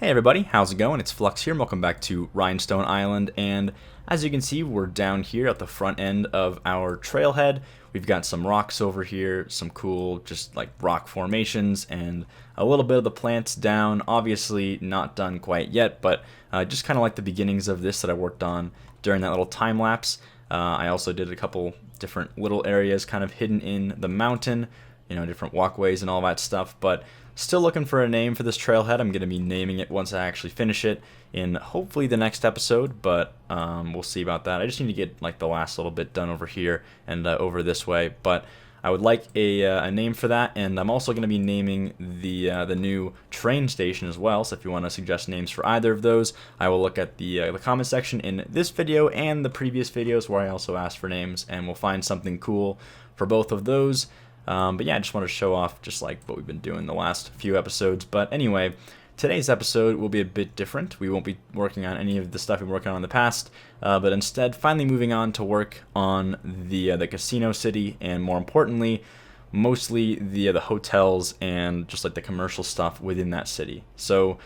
Hey everybody, how's it going? It's Flux here, and welcome back to Rhinestone Island, and as you can see, we're down here at the front end of our trailhead. We've got some rocks over here, some cool just like rock formations, and a little bit of the plants down. Obviously not done quite yet, but just kind of like the beginnings of this that I worked on during that little time lapse. I also did a couple different little areas kind of hidden in the mountain, different walkways and all that stuff, but still looking for a name for this trailhead. I'm going to be naming it once I actually finish it in hopefully the next episode, but we'll see about that. I just need to get like the last little bit done over here and over this way, but I would like a name for that, and I'm also going to be naming the new train station as well, so if you want to suggest names for either of those, I will look at the comment section in this video and the previous videos where I also asked for names, and we'll find something cool for both of those. But yeah, I just want to show off just like what we've been doing the last few episodes. But anyway, today's episode will be a bit different. We won't be working on any of the stuff we've been working on in the past, but instead finally moving on to work on the casino city, and more importantly, mostly the hotels and just like the commercial stuff within that city. So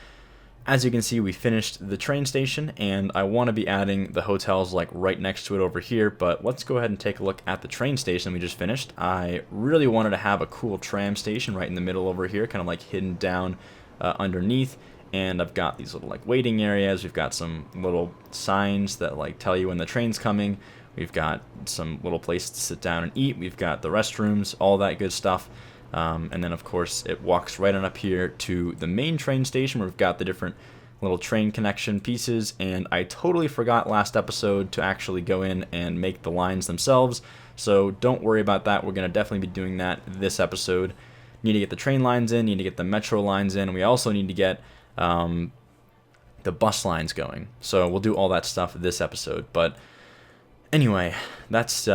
as you can see, we finished the train station, and I want to be adding the hotels like right next to it over here, but let's go ahead and take a look at the train station we just finished. I really wanted to have a cool tram station right in the middle over here, kind of like hidden down underneath, and I've got these little like waiting areas. We've got some little signs that like tell you when the train's coming. We've got some little places to sit down and eat. We've got the restrooms, all that good stuff. And then, of course, it walks right on up here to the main train station where we've got the different little train connection pieces. And I totally forgot last episode to actually go in and make the lines themselves. So don't worry about that. We're going to definitely be doing that this episode. Need to get the train lines in, need to get the metro lines in. We also need to get the bus lines going. So we'll do all that stuff this episode. But anyway, that's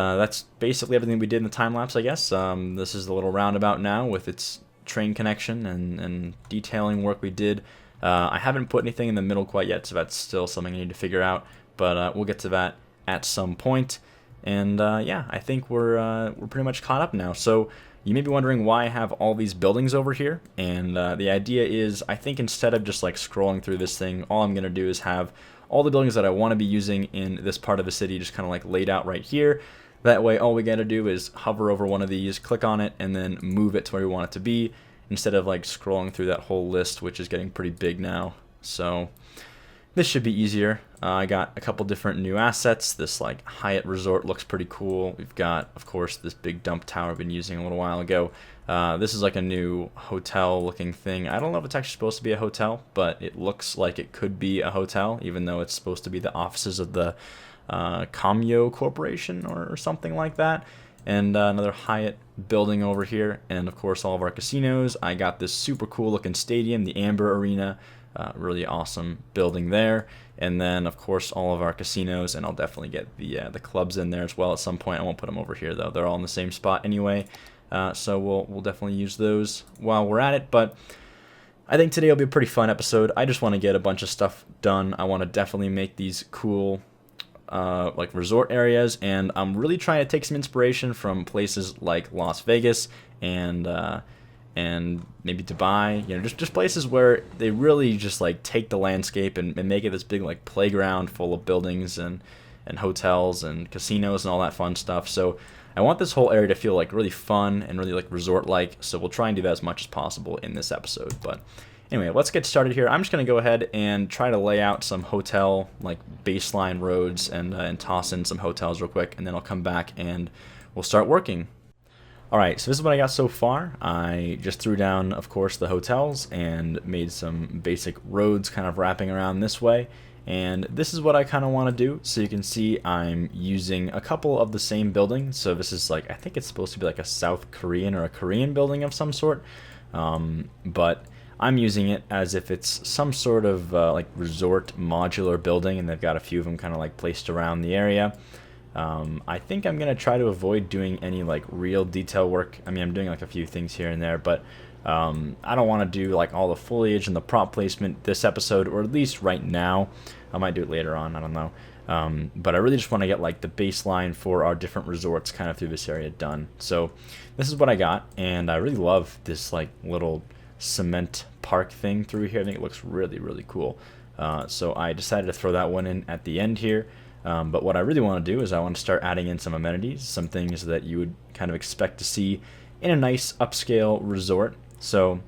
basically everything we did in the time lapse, I guess. This is the little roundabout now with its train connection and detailing work we did. I haven't put anything in the middle quite yet, so that's still something I need to figure out. But we'll get to that at some point. And yeah, I think we're pretty much caught up now. So you may be wondering why I have all these buildings over here. And the idea is, I think instead of just like scrolling through this thing, all I'm going to do is have all the buildings that I want to be using in this part of the city just kind of like laid out right here. That way all we got to do is hover over one of these, click on it, and then move it to where we want it to be, instead of like scrolling through that whole list, which is getting pretty big now. So this should be easier. I got a couple different new assets. This like Hyatt Resort looks pretty cool. We've got, of course, this big dump tower I've been using a little while ago. This is like a new hotel looking thing. I don't know if it's actually supposed to be a hotel, but it looks like it could be a hotel, even though it's supposed to be the offices of the Cameo Corporation or something like that. And another Hyatt building over here, and of course all of our casinos. I got this super cool looking stadium, the Amber Arena, really awesome building there. And then of course all of our casinos, and I'll definitely get the clubs in there as well at some point. I won't put them over here though; they're all in the same spot anyway. So we'll definitely use those while we're at it. But I think today will be a pretty fun episode. I just want to get a bunch of stuff done. I want to definitely make these cool like resort areas, and I'm really trying to take some inspiration from places like Las Vegas and maybe Dubai, just places where they really just like take the landscape and make it this big like playground full of buildings and hotels and casinos and all that fun stuff. So I want this whole area to feel like really fun and really like resort-like, so we'll try and do that as much as possible in this episode. But anyway, let's get started here. I'm just going to go ahead and try to lay out some hotel like baseline roads and toss in some hotels real quick, and then I'll come back and we'll start working. Alright, so this is what I got so far. I just threw down, of course, the hotels and made some basic roads kind of wrapping around this way. And this is what I kind of want to do. So you can see I'm using a couple of the same buildings. So this is like, I think it's supposed to be like a South Korean or a Korean building of some sort. But I'm using it as if it's some sort of like resort modular building, and they've got a few of them kind of like placed around the area. I think I'm going to try to avoid doing any like real detail work. I mean, I'm doing like a few things here and there, but I don't want to do like all the foliage and the prop placement this episode, or at least right now. I might do it later on, I don't know. But I really just want to get like the baseline for our different resorts kind of through this area done. So this is what I got, and I really love this like little cement park thing through here. I think it looks really, really cool. So I decided to throw that one in at the end here. But what I really want to do is I want to start adding in some amenities, some things that you would kind of expect to see in a nice upscale resort. So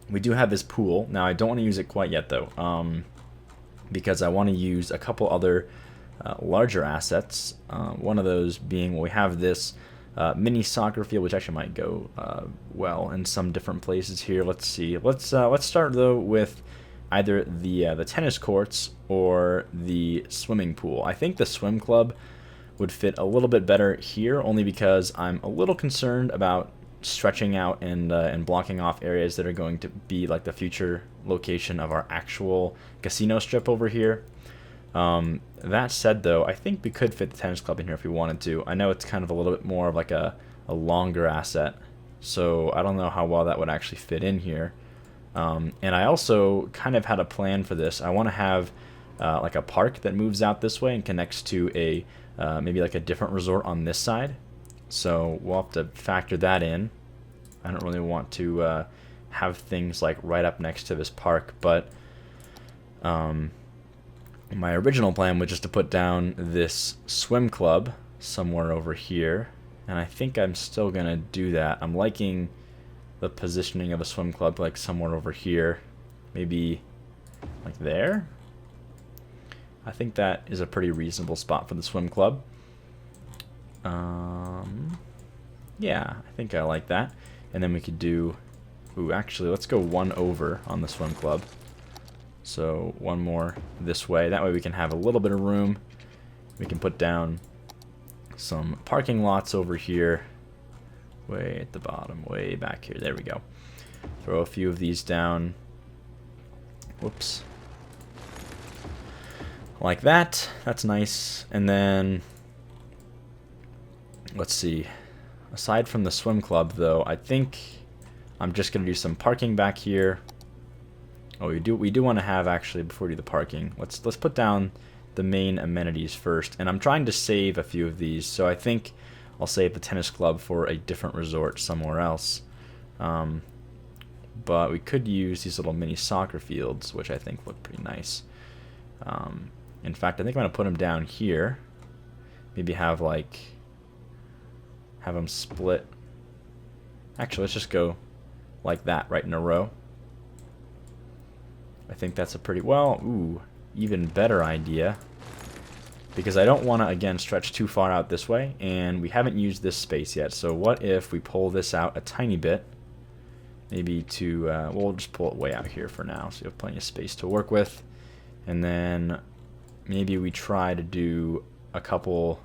we do have this pool. Now I don't want to use it quite yet though, because I want to use a couple other larger assets. One of those being, well, we have this mini soccer field, which actually might go well in some different places here. Let's see. Let's start though with either the tennis courts or the swimming pool. I think the swim club would fit a little bit better here, only because I'm a little concerned about stretching out and blocking off areas that are going to be like the future location of our actual casino strip over here. That said though, I think we could fit the tennis club in here if we wanted to. I know it's kind of a little bit more of like a longer asset, so I don't know how well that would actually fit in here. And I also kind of had a plan for this. I want to have like a park that moves out this way and connects to a maybe like a different resort on this side. So we'll have to factor that in. I don't really want to have things like right up next to this park, but my original plan was just to put down this swim club somewhere over here, and I think I'm still gonna do that. I'm liking the positioning of a swim club like somewhere over here, maybe like there. I think that is a pretty reasonable spot for the swim club. Yeah, I think I like that. And then we could do, ooh, actually, let's go one over on the swim club. So one more this way. That way we can have a little bit of room. We can put down some parking lots over here. Way at the bottom, way back here. There we go. Throw a few of these down. Whoops. Like that. That's nice. And then, let's see. Aside from the swim club, though, I think I'm just going to do some parking back here. Oh, we do want to have, actually, before we do the parking, let's put down the main amenities first. And I'm trying to save a few of these, so I think I'll save the tennis club for a different resort somewhere else. But we could use these little mini soccer fields, which I think look pretty nice. In fact, I think I'm going to put them down here. Maybe have them split. Actually, let's just go like that, right in a row. I think that's a pretty, well, ooh, even better idea. Because I don't want to, again, stretch too far out this way, and we haven't used this space yet. So what if we pull this out a tiny bit? Maybe to, well, we'll just pull it way out here for now, so you have plenty of space to work with. And then maybe we try to do a couple,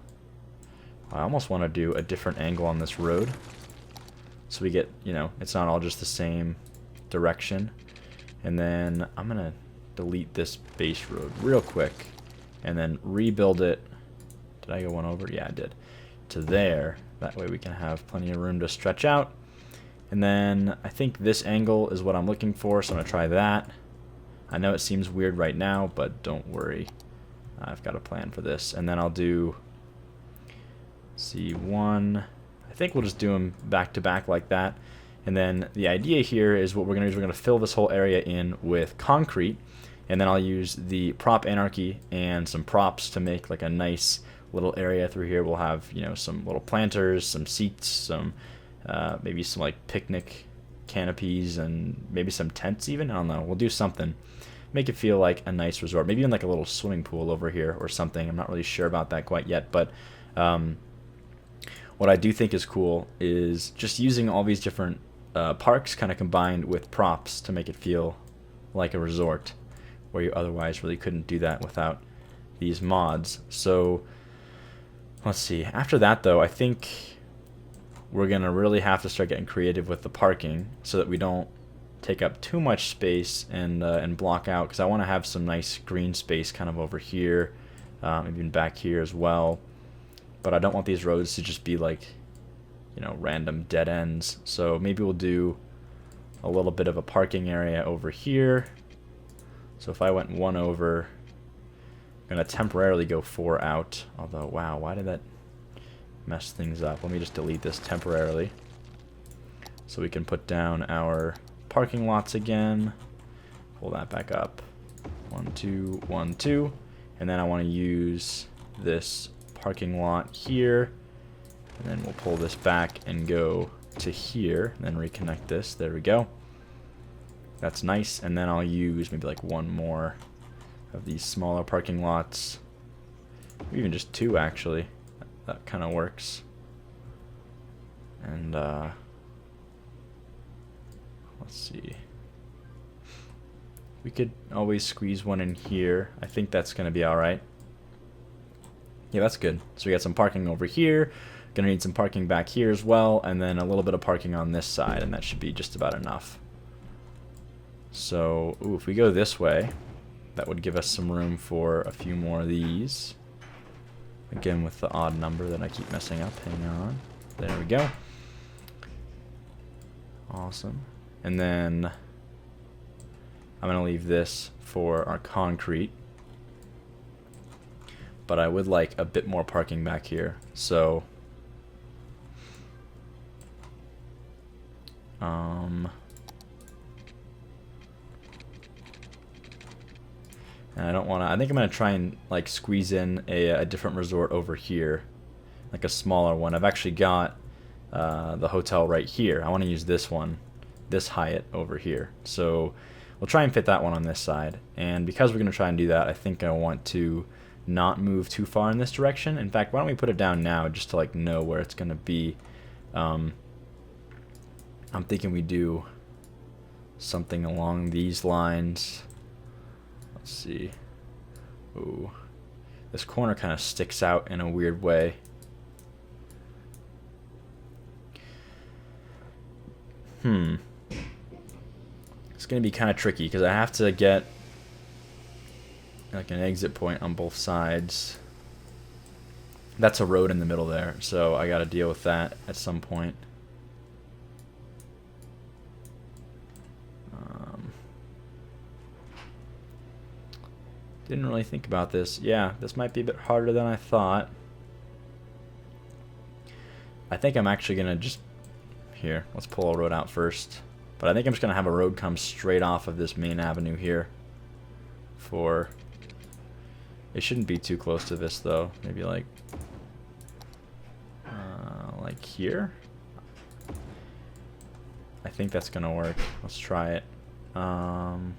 I almost want to do a different angle on this road. So we get, you know, it's not all just the same direction. And then I'm going to delete this base road real quick and then rebuild it. Did I go one over? Yeah, I did. To there. That way we can have plenty of room to stretch out. And then I think this angle is what I'm looking for, so I'm going to try that. I know it seems weird right now, but don't worry. I've got a plan for this. And then I'll do C1. I think we'll just do them back to back like that. And then the idea here is what we're going to do is we're going to fill this whole area in with concrete. And then I'll use the prop anarchy and some props to make like a nice little area through here. We'll have, you know, some little planters, some seats, some maybe some like picnic canopies, and maybe some tents even. I don't know. We'll do something. Make it feel like a nice resort. Maybe even like a little swimming pool over here or something. I'm not really sure about that quite yet. But what I do think is cool is just using all these different parks kind of combined with props to make it feel like a resort, where you otherwise really couldn't do that without these mods. So let's see. After that, though, I think we're going to really have to start getting creative with the parking so that we don't take up too much space and block out, because I want to have some nice green space kind of over here, even back here as well. But I don't want these roads to just be like, you know, random dead ends. So maybe we'll do a little bit of a parking area over here. So if I went one over, I'm going to temporarily go 4 out. Although, wow, why did that mess things up? Let me just delete this temporarily so we can put down our parking lots again. Pull that back up. 1, 2, 1, 2. And then I want to use this parking lot here. And then we'll pull this back and go to here. And then reconnect this. There we go. That's nice. And then I'll use maybe like one more of these smaller parking lots. Even just 2 actually. That kind of works. And let's see. We could always squeeze one in here. I think that's going to be alright. Yeah, that's good. So we got some parking over here. Gonna need some parking back here as well. And then a little bit of parking on this side. And that should be just about enough. So, ooh, if we go this way, that would give us some room for a few more of these. Again, with the odd number that I keep messing up. Hang on. There we go. Awesome. And then I'm going to leave this for our concrete. But I would like a bit more parking back here. So, and I don't want to, I think I'm going to try and like squeeze in a different resort over here. Like a smaller one. I've actually got the hotel right here. I want to use this one. This Hyatt over here. So we'll try and fit that one on this side. And because we're going to try and do that, I think I want to not move too far in this direction. In fact, why don't we put it down now just to like know where it's going to be. I'm thinking we do something along these lines. Let's see. Ooh. This corner kind of sticks out in a weird way. It's going to be kind of tricky because I have to get like an exit point on both sides. That's a road in the middle there, so I got to deal with that at some point. Didn't really think about this. Yeah, this might be a bit harder than I thought. I think I'm actually going to just... Here, let's pull a road out first. But I think I'm just going to have a road come straight off of this main avenue here. For... It shouldn't be too close to this, though. Maybe like here? I think that's going to work. Let's try it. Oh,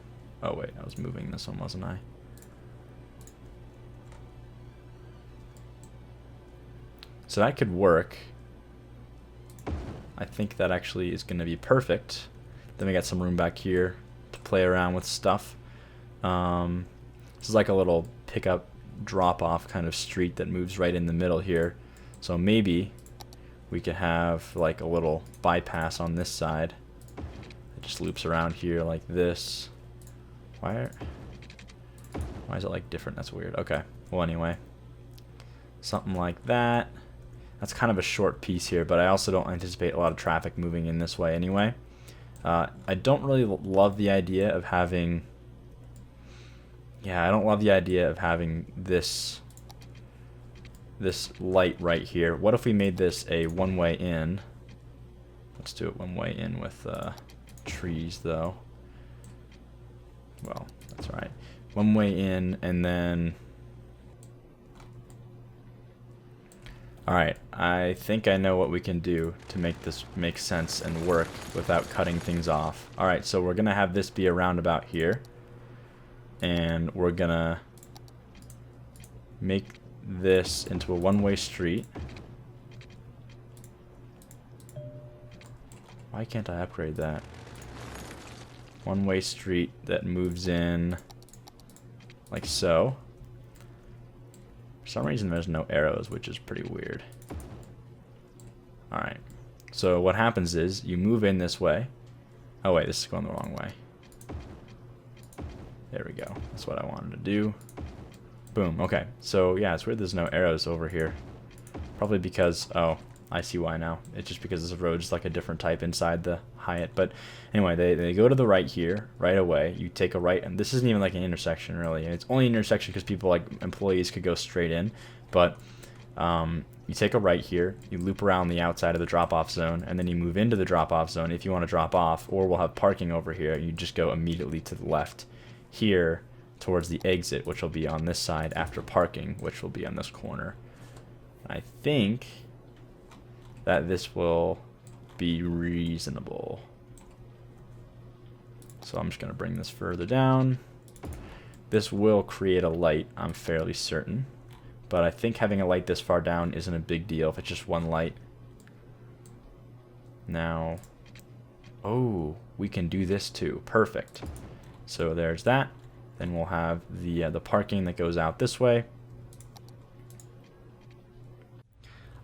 wait, I was moving this one, wasn't I? So that could work. I think that actually is going to be perfect. Then we got some room back here to play around with stuff. This is like a little pickup drop-off kind of street that moves right in the middle here. So maybe we could have like a little bypass on this side. It just loops around here like this. Why is it like different? That's weird. Okay. Well, anyway. Something like that. That's kind of a short piece here, but I also don't anticipate a lot of traffic moving in this way anyway. I don't really love the idea of having... Yeah, I don't love the idea of having this light right here. What if we made this a one-way in? Let's do it one-way in with trees, though. Well, that's all right. One-way in, and then... Alright, I think I know what we can do to make this make sense and work without cutting things off. Alright, so we're going to have this be a roundabout here. And we're going to make this into a one-way street. Why can't I upgrade that? One-way street that moves in like so. For some reason there's no arrows, which is pretty weird. Alright. So what happens is you move in this way. Oh wait, this is going the wrong way. There we go. That's what I wanted to do. Boom. Okay. So yeah, it's weird there's no arrows over here. Probably because... Oh, I see why now. It's just because this road's like a different type inside the Hyatt. But anyway, they go to the right here, right away. You take a right, and this isn't even like an intersection really. It's only an intersection because people like employees could go straight in. But You take a right here, you loop around the outside of the drop-off zone, and then you move into the drop-off zone if you want to drop off, or we'll have parking over here. You just go immediately to the left here towards the exit, which will be on this side after parking, which will be on this corner. I think that this will be reasonable. So I'm just going to bring this further down. This will create a light, I'm fairly certain. But I think having a light this far down isn't a big deal if it's just one light. Now, oh, we can do this too. Perfect. So there's that. Then we'll have the parking that goes out this way.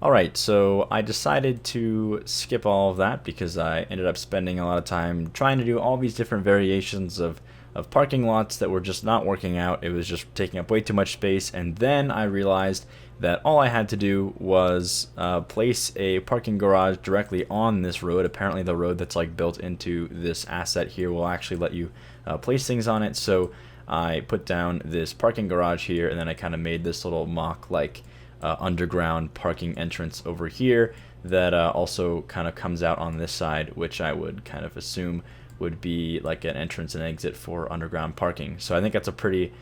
Alright, so I decided to skip all of that because I ended up spending a lot of time trying to do all these different variations of parking lots that were just not working out. It was just taking up way too much space, and then I realized that all I had to do was place a parking garage directly on this road. Apparently the road that's like built into this asset here will actually let you place things on it. So I put down this parking garage here, and then I kind of made this little mock like underground parking entrance over here that also kind of comes out on this side, which I would kind of assume would be like an entrance and exit for underground parking. So I think that's a pretty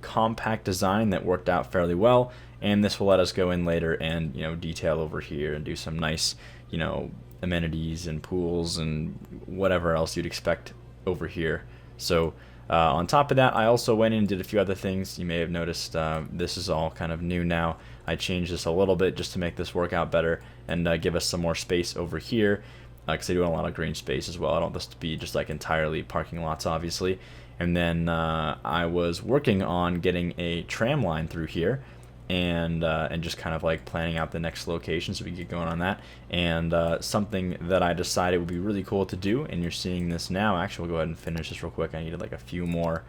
compact design that worked out fairly well, and this will let us go in later and, you know, detail over here and do some nice, you know, amenities and pools and whatever else you'd expect over here. So on top of that, I also went in and did a few other things. You may have noticed this is all kind of new now. I changed this a little bit just to make this work out better and give us some more space over here, because I do want a lot of green space as well. I don't want this to be just like entirely parking lots, obviously. And then I was working on getting a tram line through here, and just kind of like planning out the next location so we can get going on that. And something that I decided would be really cool to do, and you're seeing this now. Actually, we'll go ahead and finish this real quick. I needed like a few more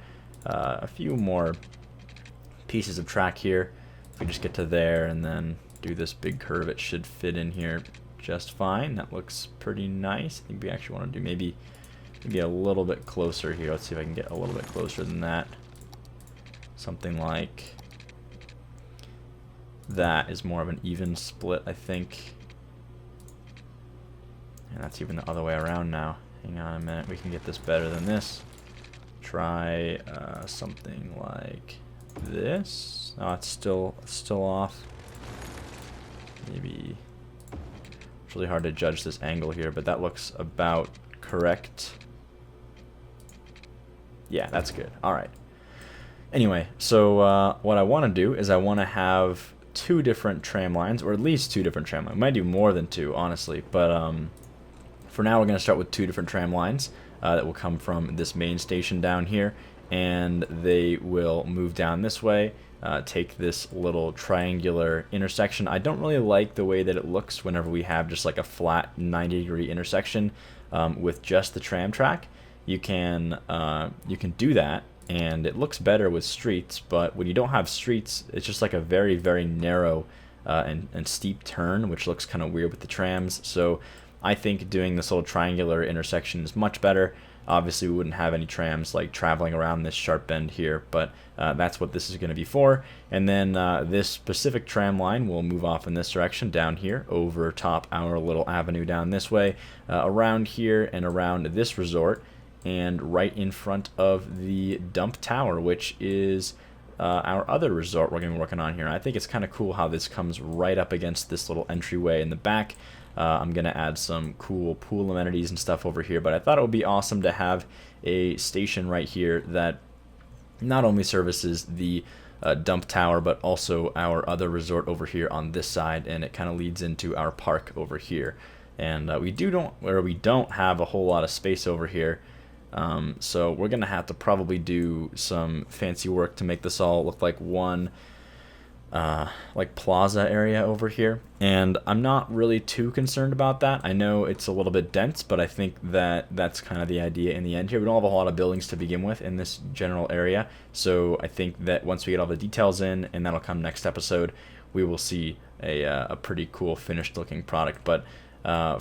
pieces of track here. If we just get to there and then do this big curve, it should fit in here just fine. That looks pretty nice. I think we actually want to do maybe a little bit closer here. Let's see if I can get a little bit closer than that. Something like that is more of an even split, I think. And that's even the other way around now. Hang on a minute, we can get this better than this. Try something like this. Oh, it's still off. Maybe it's really hard to judge this angle here, but that looks about correct. Yeah, that's good. All right. Anyway, so what I want to do is I want to have two different tram lines, or at least two different tram lines. We might do more than two, honestly, but for now we're going to start with two different tram lines that will come from this main station down here, and they will move down this way, take this little triangular intersection. I don't really like the way that it looks whenever we have just like a flat 90-degree intersection with just the tram track. You can do that, and it looks better with streets, but when you don't have streets, it's just like a very, very narrow and steep turn, which looks kind of weird with the trams. So I think doing this little triangular intersection is much better. Obviously, we wouldn't have any trams like traveling around this sharp bend here, but that's what this is going to be for. And then this specific tram line will move off in this direction down here over top our little avenue down this way, around here and around this resort, and right in front of the dump tower, which is our other resort we're going to be working on here. And I think it's kind of cool how this comes right up against this little entryway in the back. I'm going to add some cool pool amenities and stuff over here, but I thought it would be awesome to have a station right here that not only services the dump tower, but also our other resort over here on this side, and it kind of leads into our park over here. And we don't have a whole lot of space over here, so we're going to have to probably do some fancy work to make this all look like one like plaza area over here, and I'm not really too concerned about that. I know it's a little bit dense, but I think that that's kind of the idea in the end here. We don't have a lot of buildings to begin with in this general area, so I think that once we get all the details in, and that'll come next episode, we will see a pretty cool finished looking product. But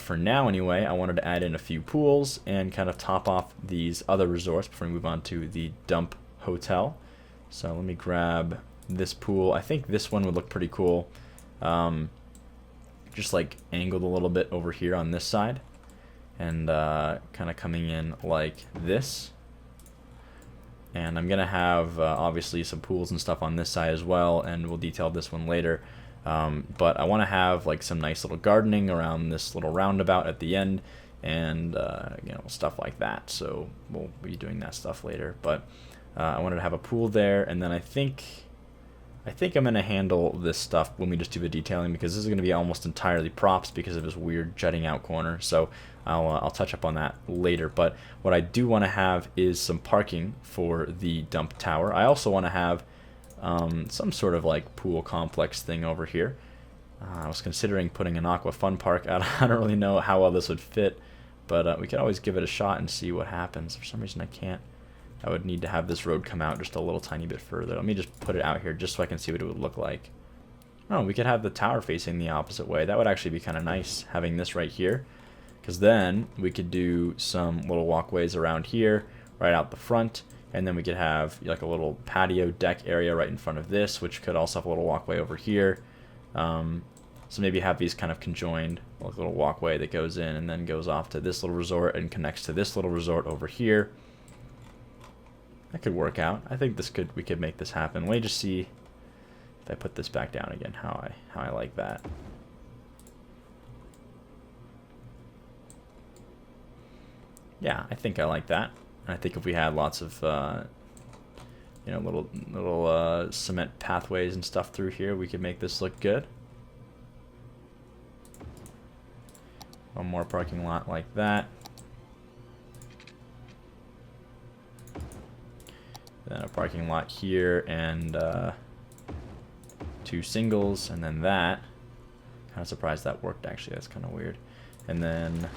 for now anyway, I wanted to add in a few pools and kind of top off these other resorts before we move on to the dump hotel. So let me grab this pool. I think this one would look pretty cool. Just like angled a little bit over here on this side, and kind of coming in like this. And I'm gonna have obviously some pools and stuff on this side as well, and we'll detail this one later. But I want to have like some nice little gardening around this little roundabout at the end, and you know, stuff like that. So we'll be doing that stuff later. But I wanted to have a pool there, and then I think I'm gonna handle this stuff when we just do the detailing, because this is gonna be almost entirely props because of this weird jutting out corner. So I'll touch up on that later. But what I do want to have is some parking for the dump tower. I also want to have some sort of like pool complex thing over here. I was considering putting an aqua fun park. I don't really know how well this would fit, but we could always give it a shot and see what happens. For some reason I can't. I would need to have this road come out just a little tiny bit further. Let me just put it out here just so I can see what it would look like. Oh, we could have the tower facing the opposite way. That would actually be kind of nice, having this right here, because then we could do some little walkways around here, right out the front, and then we could have like a little patio deck area right in front of this, which could also have a little walkway over here. So maybe have these kind of conjoined, like a little walkway that goes in and then goes off to this little resort and connects to this little resort over here. That could work out. I think we could make this happen. Let me just see if I put this back down again, how I like that. Yeah, I think I like that. And I think if we had lots of you know, little cement pathways and stuff through here, we could make this look good. One more parking lot like that. Then a parking lot here, and 2 singles, and then that. Kind of surprised that worked, actually. That's kind of weird. And then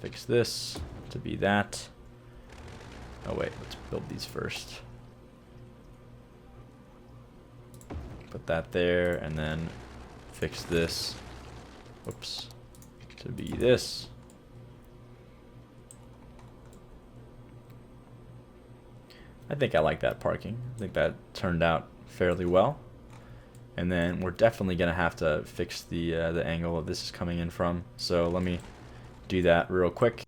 fix this to be that. Oh wait, let's build these first. Put that there, and then fix this. Whoops. To be this. I think I like that parking. I think that turned out fairly well. And then we're definitely going to have to fix the angle that this is coming in from. So let me do that real quick.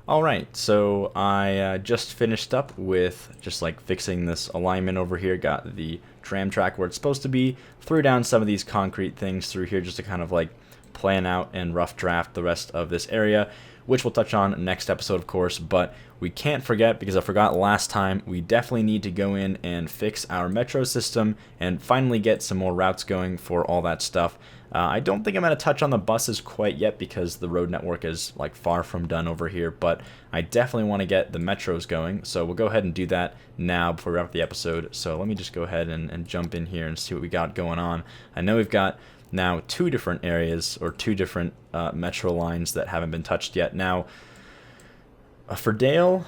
Alright, so I just finished up with just like fixing this alignment over here. Got the tram track where it's supposed to be. Threw down some of these concrete things through here just to kind of like plan out and rough draft the rest of this area, which we'll touch on next episode, of course. But we can't forget, because I forgot last time, we definitely need to go in and fix our metro system and finally get some more routes going for all that stuff. I don't think I'm going to touch on the buses quite yet, because the road network is like far from done over here, but I definitely want to get the metros going. So we'll go ahead and do that now before we wrap up the episode. So let me just go ahead and jump in here and see what we got going on. I know we've got now 2 different areas, or 2 different metro lines that haven't been touched yet. Now, for Dale,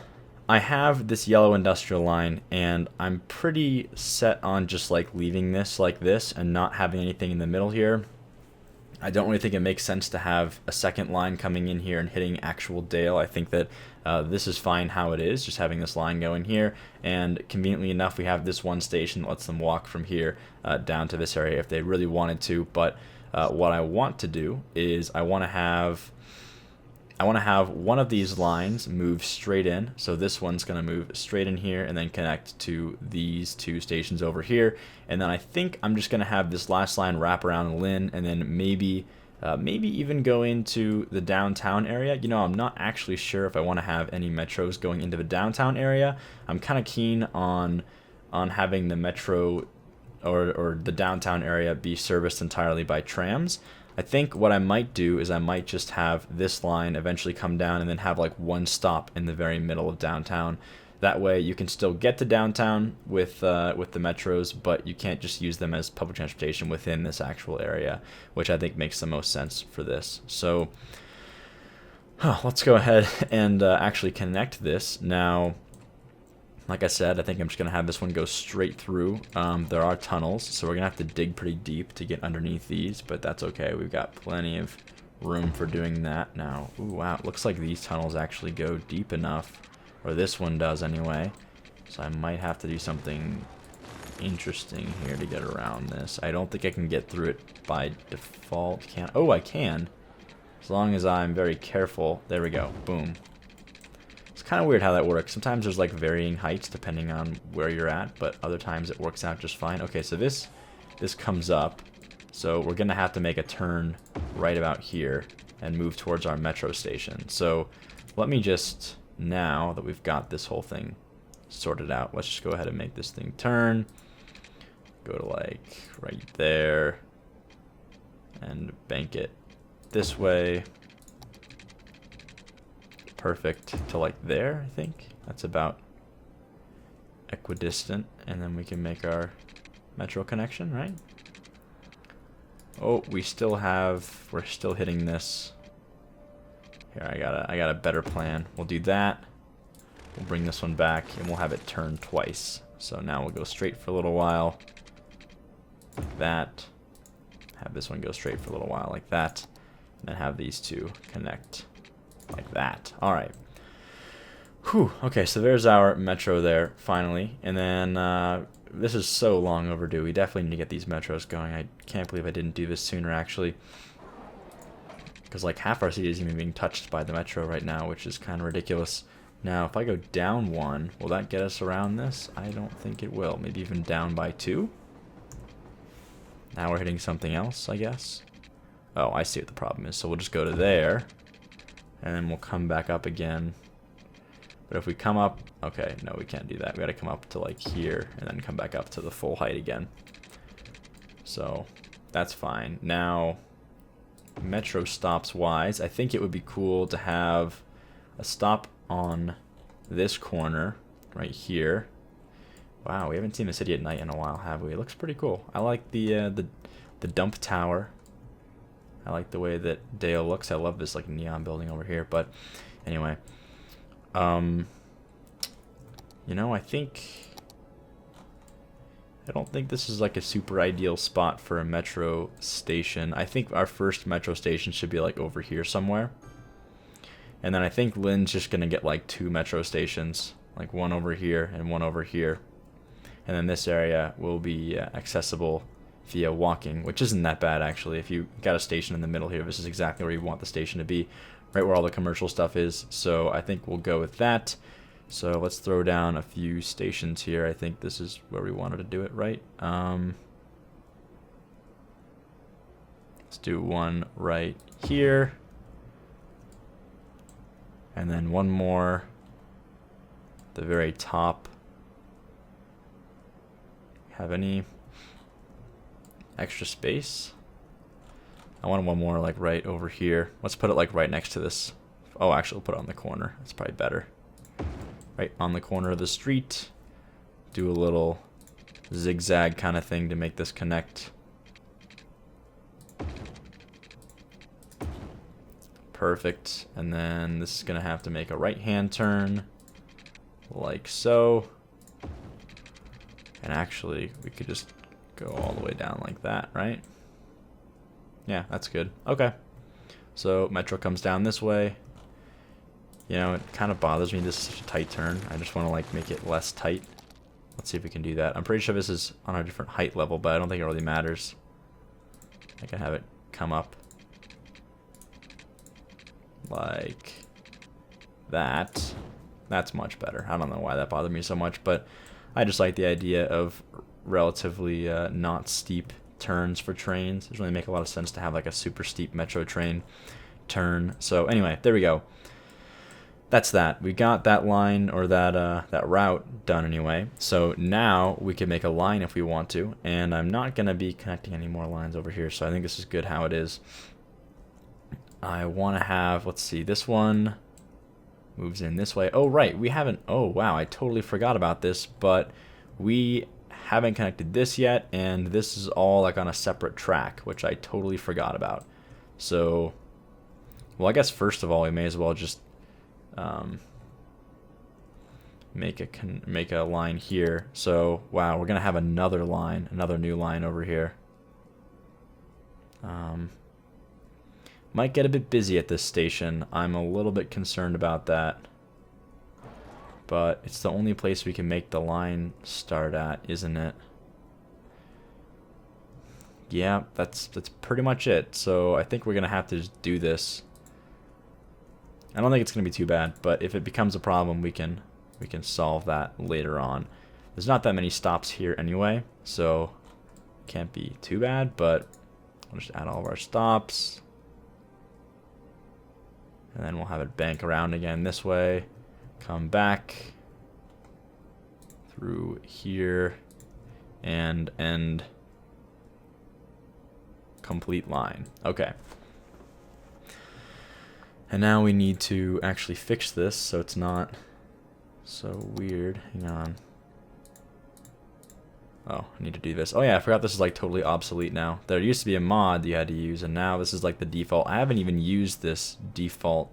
I have this yellow industrial line, and I'm pretty set on just like leaving this like this and not having anything in the middle here. I don't really think it makes sense to have a second line coming in here and hitting actual Dale. I think that this is fine how it is, just having this line going here. And conveniently enough, we have this one station that lets them walk from here down to this area if they really wanted to. But what I want to do is I want to have one of these lines move straight in. So this one's going to move straight in here and then connect to these 2 stations over here. And then I think I'm just going to have this last line wrap around Lynn, and then maybe even go into the downtown area. You know, I'm not actually sure if I want to have any metros going into the downtown area. I'm kind of keen on having the metro or the downtown area be serviced entirely by trams. I think what I might do is I might just have this line eventually come down and then have like one stop in the very middle of downtown. That way you can still get to downtown with the metros, but you can't just use them as public transportation within this actual area, which I think makes the most sense for this. So let's go ahead and actually connect this. Now, like I said, I think I'm just going to have this one go straight through. There are tunnels, so we're going to have to dig pretty deep to get underneath these, but that's okay. We've got plenty of room for doing that now. Ooh, wow, it looks like these tunnels actually go deep enough, or this one does anyway. So I might have to do something interesting here to get around this. I don't think I can get through it by default. Can oh, I can. As long as I'm very careful. There we go. Boom. It's kind of weird how that works. Sometimes there's like varying heights depending on where you're at, but other times it works out just fine. Okay, so this comes up. So we're going to have to make a turn right about here and move towards our metro station. So let me just, now that we've got this whole thing sorted out, let's just go ahead and make this thing turn. Go to like right there and bank it this way. Perfect to like there, I think. That's about equidistant. And then we can make our metro connection, right? Oh, we're still hitting this. Here, I got a better plan. We'll do that. We'll bring this one back and we'll have it turn twice. So now we'll go straight for a little while. Like that. Have this one go straight for a little while like that. And then have these two connect like that. Alright. Whew. Okay, so there's our metro there, finally. And then this is so long overdue. We definitely need to get these metros going. I can't believe I didn't do this sooner, actually. Because like half our city isn't even being touched by the metro right now, which is kind of ridiculous. Now, if I go down one, will that get us around this? I don't think it will. Maybe even down by 2? Now we're hitting something else, I guess. Oh, I see what the problem is. So we'll just go to there, and then we'll come back up again. But if we come up, okay, no, we can't do that. We gotta come up to like here, and then come back up to the full height again. So that's fine. Now, metro stops wise, I think it would be cool to have a stop on this corner right here. Wow, we haven't seen the city at night in a while, have we? It looks pretty cool. I like the dump tower. I like the way that Dale looks. I love this like neon building over here. But anyway, you know, I don't think this is like a super ideal spot for a metro station. I think our first metro station should be like over here somewhere. And then I think Lynn's just gonna get like 2 metro stations, like one over here and one over here. And then this area will be accessible via walking, which isn't that bad actually. If you got a station in the middle here, this is exactly where you want the station to be, right where all the commercial stuff is. So I think we'll go with that. So let's throw down a few stations here. I think this is where we wanted to do it, right? Let's do one right here. And then one more at the very top. Have any extra space? I want one more like right over here. Let's put it like right next to this. Oh, actually, we'll put it on the corner. That's probably better. Right on the corner of the street. Do a little zigzag kind of thing to make this connect. Perfect. And then this is going to have to make a right-hand turn like so. And actually, we could just go all the way down like that, right? Yeah, that's good. Okay. So metro comes down this way. You know, it kind of bothers me this is such a tight turn. I just want to like make it less tight. Let's see if we can do that. I'm pretty sure this is on a different height level, but I don't think it really matters. I can have it come up like that. That's much better. I don't know why that bothered me so much, but I just like the idea of relatively not steep turns for trains. It doesn't really make a lot of sense to have like a super steep metro train turn. So anyway, there we go. That's that. We got that line or that route done anyway. So now we can make a line if we want to, and I'm not gonna be connecting any more lines over here. So I think this is good how it is. I want to have, let's see, this one moves in this way. Oh, right, we haven't, oh, wow, I totally forgot about this, but we haven't connected this yet, and this is all like on a separate track, which I totally forgot about. So, well, I guess first of all, we may as well just make a line here. So, wow, we're going to have another line, another new line over here. Might get a bit busy at this station. I'm a little bit concerned about that. But it's the only place we can make the line start at, isn't it? yeah, that's pretty much it. So I think we're gonna have to just do this. I don't think it's gonna be too bad, but if it becomes a problem, we can solve that later on. There's not that many stops here anyway, so can't be too bad. But we'll just add all of our stops, and then we'll have it bank around again this way, come back through here, and end complete line. Okay. And now we need to actually fix this so it's not so weird. Hang on. Oh, I need to do this. Oh yeah, I forgot this is like totally obsolete now. There used to be a mod you had to use, and now this is like the default. I haven't even used this default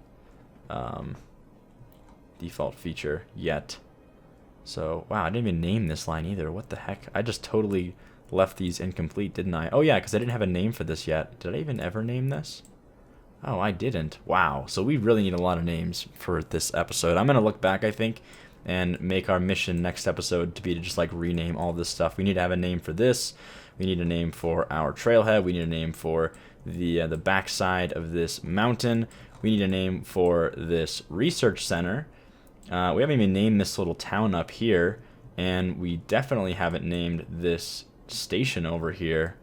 default feature yet. So, wow, I didn't even name this line either. What the heck? I just totally left these incomplete, didn't I? Oh yeah, because I didn't have a name for this yet. Did I even ever name this? Oh, I didn't. Wow. So we really need a lot of names for this episode. I'm going to look back, I think, and make our mission next episode to be to just like rename all this stuff. We need to have a name for this. We need a name for our trailhead. We need a name for the backside of this mountain. We need a name for this research center. We haven't even named this little town up here, and we definitely haven't named this station over here.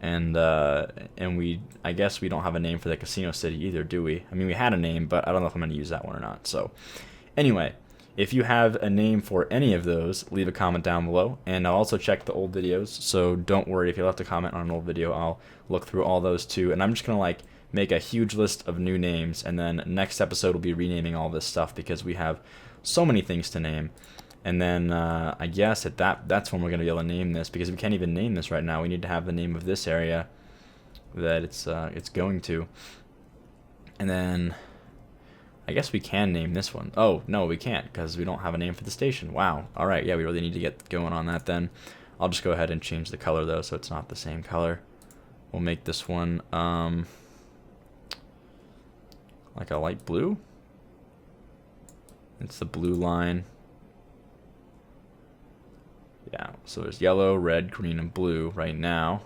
And I guess we don't have a name for the casino city either, do we? I mean, we had a name, but I don't know if I'm going to use that one or not. So anyway, if you have a name for any of those, leave a comment down below, and I'll also check the old videos. So don't worry, if you left a comment on an old video, I'll look through all those too. And I'm just going to like make a huge list of new names, and then next episode will be renaming all this stuff because we have so many things to name. And then I guess that's when we're going to be able to name this, because we can't even name this right now. We need to have the name of this area that it's going to. And then I guess we can name this one. Oh, no, we can't, because we don't have a name for the station. Wow. All right, yeah, we really need to get going on that then. I'll just go ahead and change the color, though, so it's not the same color. We'll make this one like a light blue. It's the blue line. Yeah, so there's yellow, red, green, and blue right now.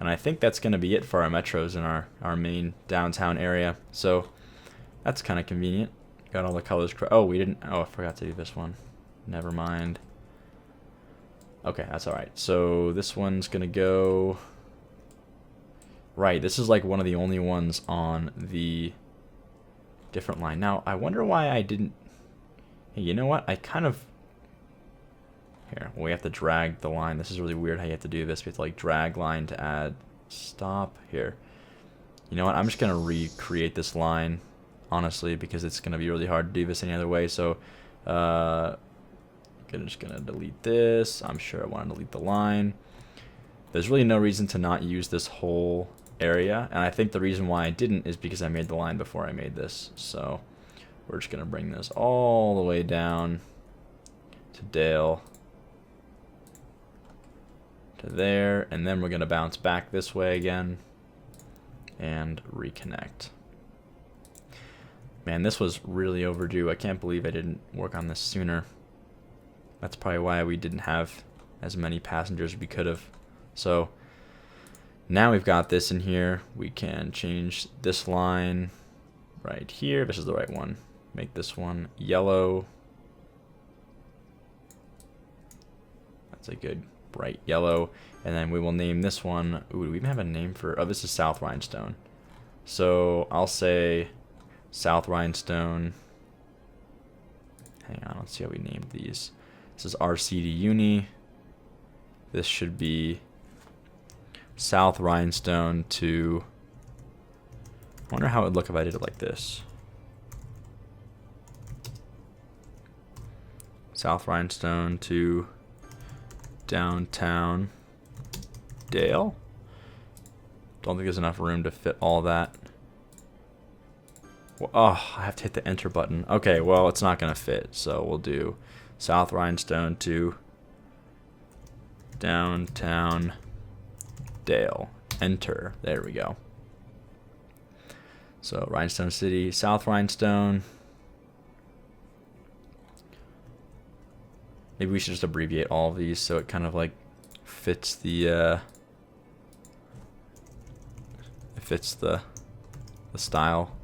And I think that's going to be it for our metros in our main downtown area. So that's kind of convenient. Got all the colors. Oh, we didn't. Oh, I forgot to do this one. Never mind. Okay, that's all right. So this one's going to go... Right, this is like one of the only ones on the different line. Now, I wonder why I didn't... Hey, you know what? I kind of... Here, we have to drag the line. This is really weird how you have to do this. We have to like drag line to add stop here. You know what? I'm just going to recreate this line, honestly, because it's going to be really hard to do this any other way. So, I'm just going to delete this. I'm sure I want to delete the line. There's really no reason to not use this whole area. And I think the reason why I didn't is because I made the line before I made this. So, we're just going to bring this all the way down to Dale. There, and then we're going to bounce back this way again and reconnect. Man, this was really overdue. I can't believe I didn't work on this sooner. That's probably why we didn't have as many passengers as we could have. So now we've got this in here. We can change this line right here. This is the right one. Make this one yellow. That's a good bright yellow. And then we will name this one. Ooh, do we even have a name for... Oh, this is South Rhinestone. So I'll say South Rhinestone. Hang on, let's see how we named these. This is RCD Uni. This should be South Rhinestone to... I wonder how it would look if I did it like this. South Rhinestone to downtown Dale. Don't think there's enough room to fit all that. Well, oh, I have to hit the enter button. Okay, well, it's not going to fit, so we'll do South Rhinestone to downtown Dale. Enter. There we go. So Rhinestone City, South Rhinestone. Maybe we should just abbreviate all of these so it kind of like fits the fits the style.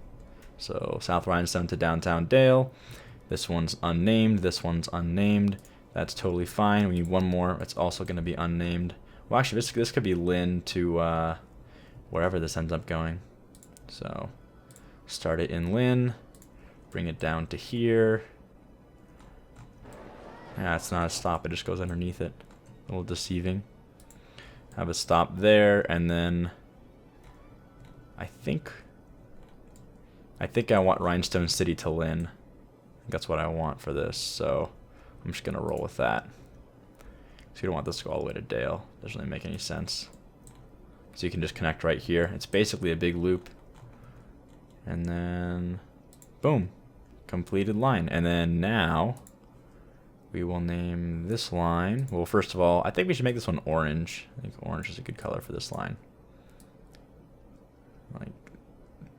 So South Rhinestone to Downtown Dale. This one's unnamed. This one's unnamed. That's totally fine. We need one more. It's also going to be unnamed. Well, actually, this could be Lynn to wherever this ends up going. So start it in Lynn. Bring it down to here. Yeah, it's not a stop. It just goes underneath it. A little deceiving. Have a stop there, and then I think I want Rhinestone City to Lynn. That's what I want for this, so I'm just gonna roll with that. So you don't want this to go all the way to Dale. Doesn't really make any sense. So you can just connect right here. It's basically a big loop. And then, boom, completed line. And then now, we will name this line. Well, first of all, I think we should make this one orange. I think orange is a good color for this line. Like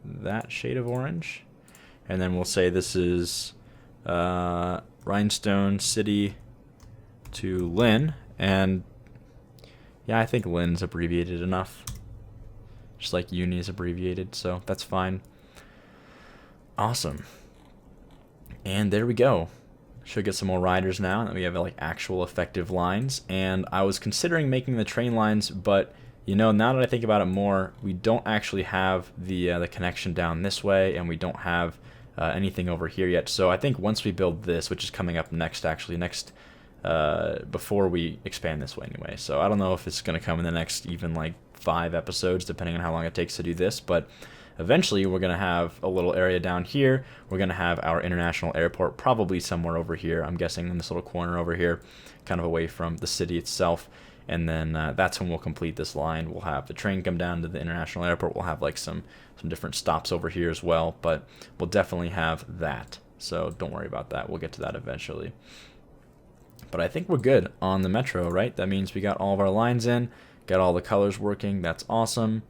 that shade of orange. And then we'll say this is Rhinestone City to Lynn. And yeah, I think Lynn's abbreviated enough. Just like uni is abbreviated, so that's fine. Awesome. And there we go. Should get some more riders now that we have like actual effective lines. And I was considering making the train lines, but you know, now that I think about it more, we don't actually have the connection down this way, and we don't have anything over here yet. So I think once we build this, which is coming up next, before we expand this way anyway. So I don't know if it's going to come in the next even like 5 episodes, depending on how long it takes to do this, but eventually we're going to have a little area down here. We're going to have our international airport probably somewhere over here. I'm guessing in this little corner over here, kind of away from the city itself. And then that's when we'll complete this line. We'll have the train come down to the international airport. We'll have like some different stops over here as well, but we'll definitely have that. So don't worry about that. We'll get to that eventually. But I think we're good on the metro, right? That means we got all of our lines in, got all the colors working. That's awesome.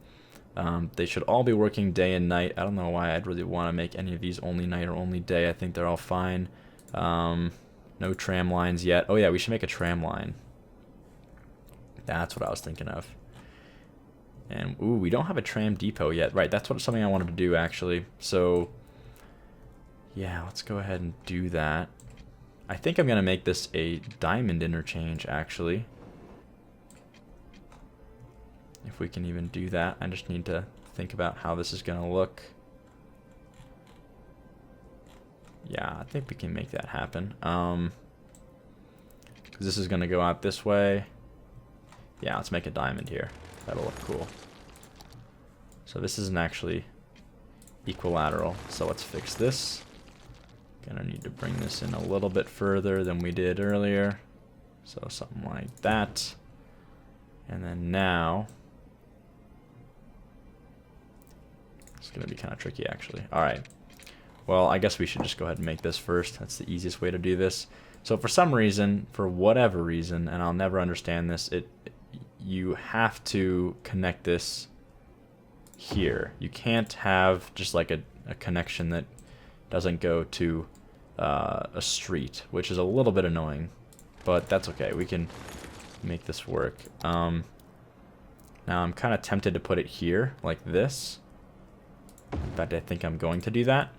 They should all be working day and night. I don't know why I'd really want to make any of these only night or only day. I think they're all fine. No tram lines yet. Oh yeah, we should make a tram line. That's what I was thinking of. And ooh, we don't have a tram depot yet. Right, that's something I wanted to do actually. So yeah, let's go ahead and do that. I think I'm gonna make this a diamond interchange actually. If we can even do that. I just need to think about how this is gonna look. Yeah, I think we can make that happen. 'Cause this is gonna go out this way. Yeah, let's make a diamond here. That'll look cool. So this isn't actually equilateral. So let's fix this. Gonna need to bring this in a little bit further than we did earlier. So something like that. And then now, it's gonna be kind of tricky actually. All right. Well, I guess we should just go ahead and make this first. That's the easiest way to do this. So for some reason, for whatever reason, and I'll never understand this, you have to connect this here. You can't have just like a connection that doesn't go to a street, which is a little bit annoying, but that's okay. We can make this work. Now I'm kind of tempted to put it here like this. In fact, I think I'm going to do that.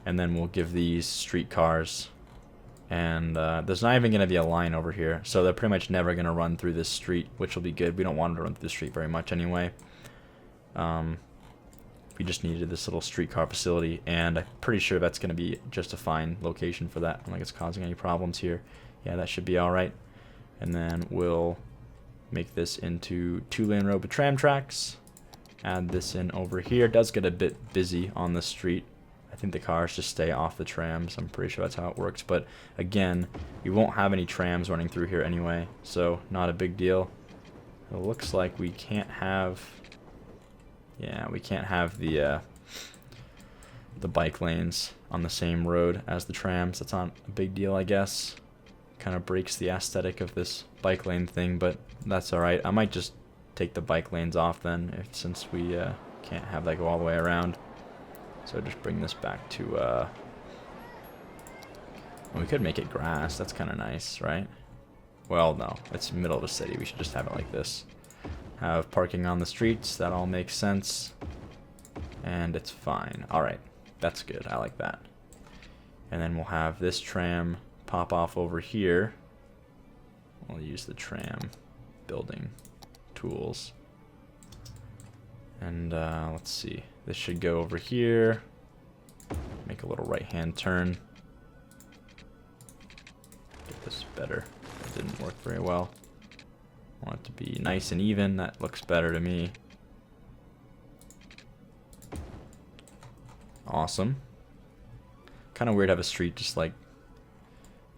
And then we'll give these streetcars. And there's not even going to be a line over here. So they're pretty much never going to run through this street, which will be good. We don't want them to run through the street very much anyway. We just needed this little streetcar facility. And I'm pretty sure that's going to be just a fine location for that. I don't think it's causing any problems here. Yeah, that should be alright. And then we'll make this into 2-lane road with tram tracks. Add this in over here. It does get a bit busy on the street. I think the cars just stay off the trams. I'm pretty sure that's how it works. But again, we won't have any trams running through here anyway, so not a big deal. It looks like we can't have... Yeah, we can't have the bike lanes on the same road as the trams. That's not a big deal, I guess. Kind of breaks the aesthetic of this bike lane thing, but that's alright. I might just take the bike lanes off then, since we can't have that go all the way around. So just bring this back to, we could make it grass. That's kind of nice, right? Well, no, it's middle of the city. We should just have it like this. have parking on the streets. That all makes sense. And it's fine. Alright, that's good. I like that. And then we'll have this tram pop off over here. We'll use the tram building tools. And let's see. This should go over here. Make a little right-hand turn. Get this better. That didn't work very well. Want it to be nice and even. That looks better to me. Awesome. Kind of weird to have a street just like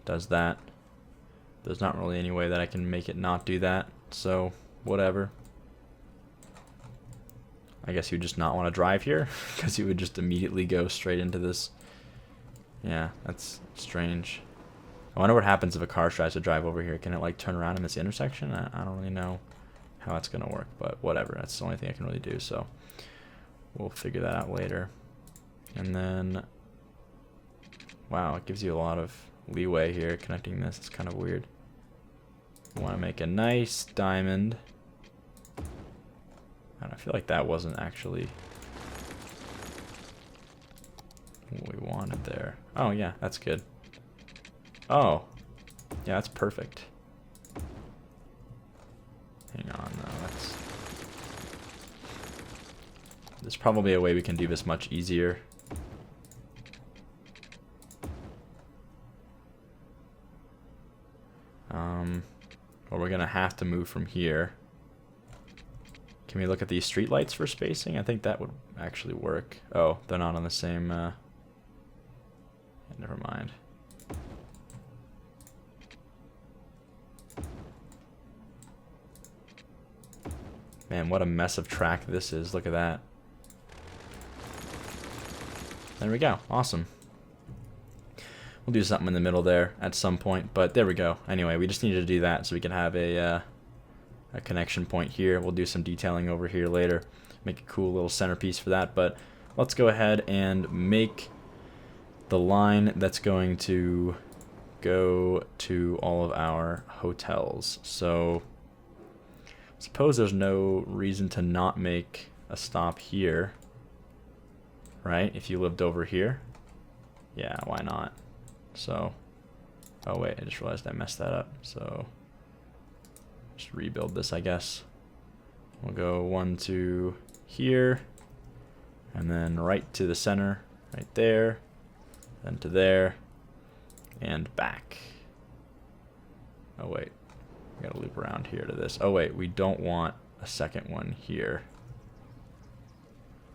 does that. There's not really any way that I can make it not do that, so whatever. I guess you would just not want to drive here because you would just immediately go straight into this. Yeah, that's strange. I wonder what happens if a car tries to drive over here. Can it like turn around in this intersection? I don't really know how that's gonna work, but whatever. That's the only thing I can really do, so we'll figure that out later. And then, wow, it gives you a lot of leeway here connecting this. It's kind of weird. You want to make a nice diamond. I feel like that wasn't actually what we wanted there. Oh yeah, that's good. Oh, yeah, that's perfect. Hang on, though. There's probably a way we can do this much easier. Well, we're gonna have to move from here. Can we look at these streetlights for spacing? I think that would actually work. Oh, they're not on the same. Never mind. Man, what a mess of track this is. Look at that. There we go. Awesome. We'll do something in the middle there at some point, but there we go. Anyway, we just needed to do that so we can have a connection point here. We'll do some detailing over here later. Make a cool little centerpiece for that, but let's go ahead and make the line that's going to go to all of our hotels. So suppose there's no reason to not make a stop here, right? If you lived over here, yeah, why not? So, oh wait, I just realized I messed that up. So just rebuild this, I guess. We'll go 1 to here, and then right to the center, right there, then to there, and back. Oh wait, we gotta loop around here to this. Oh wait, we don't want a second one here.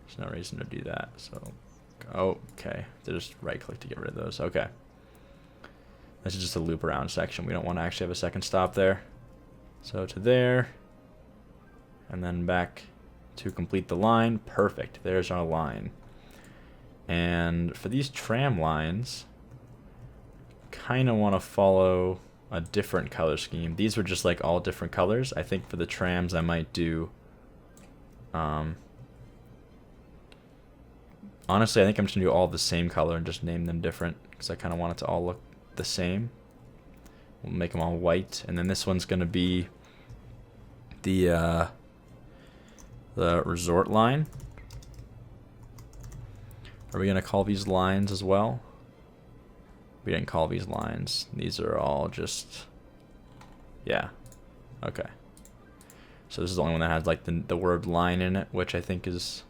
There's no reason to do that. So, oh, okay, just right click to get rid of those. Okay. This is just a loop around section. We don't want to actually have a second stop there. So to there, and then back to complete the line. Perfect. There's our line. And for these tram lines, kind of want to follow a different color scheme. These were just like all different colors. I think for the trams I might do honestly, I think I'm just gonna do all the same color and just name them different because I kind of want it to all look the same. We'll make them all white, and then this one's gonna be the resort line. Are we gonna call these lines as well? We didn't call these lines. These are all just, yeah, okay. So this is the only one that has like the word line in it, which I think is.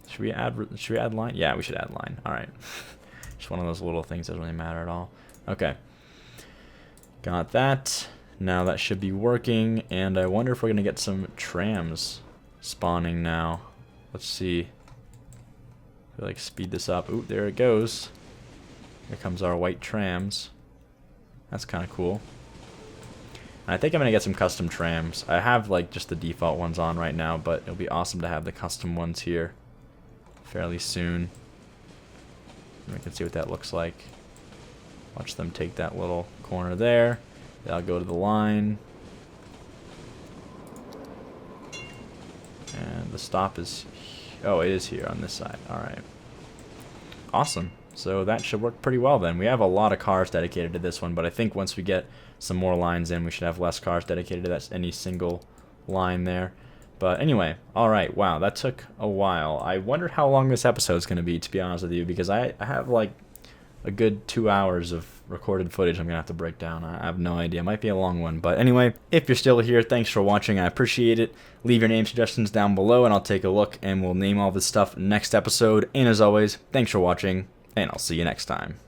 Should we add line? Yeah, we should add line. All right. Just one of those little things that doesn't really matter at all. Okay. Got that. Now that should be working, and I wonder if we're gonna get some trams spawning now. Let's see. Like speed this up. Ooh, there it goes. Here comes our white trams. That's kind of cool. And I think I'm gonna get some custom trams. I have like just the default ones on right now, but it'll be awesome to have the custom ones here fairly soon. And we can see what that looks like. Watch them take that little corner there. I'll go to the line. And the stop is, oh, it is here on this side. All right. Awesome. So that should work pretty well then. We have a lot of cars dedicated to this one, but I think once we get some more lines in, we should have less cars dedicated to that any single line there. But anyway, alright, wow, that took a while. I wonder how long this episode is going to be, to be honest with you, because I have like a good 2 hours of recorded footage I'm going to have to break down. I have no idea. It might be a long one. But anyway, if you're still here, thanks for watching. I appreciate it. Leave your name suggestions down below, and I'll take a look, and we'll name all this stuff next episode. And as always, thanks for watching, and I'll see you next time.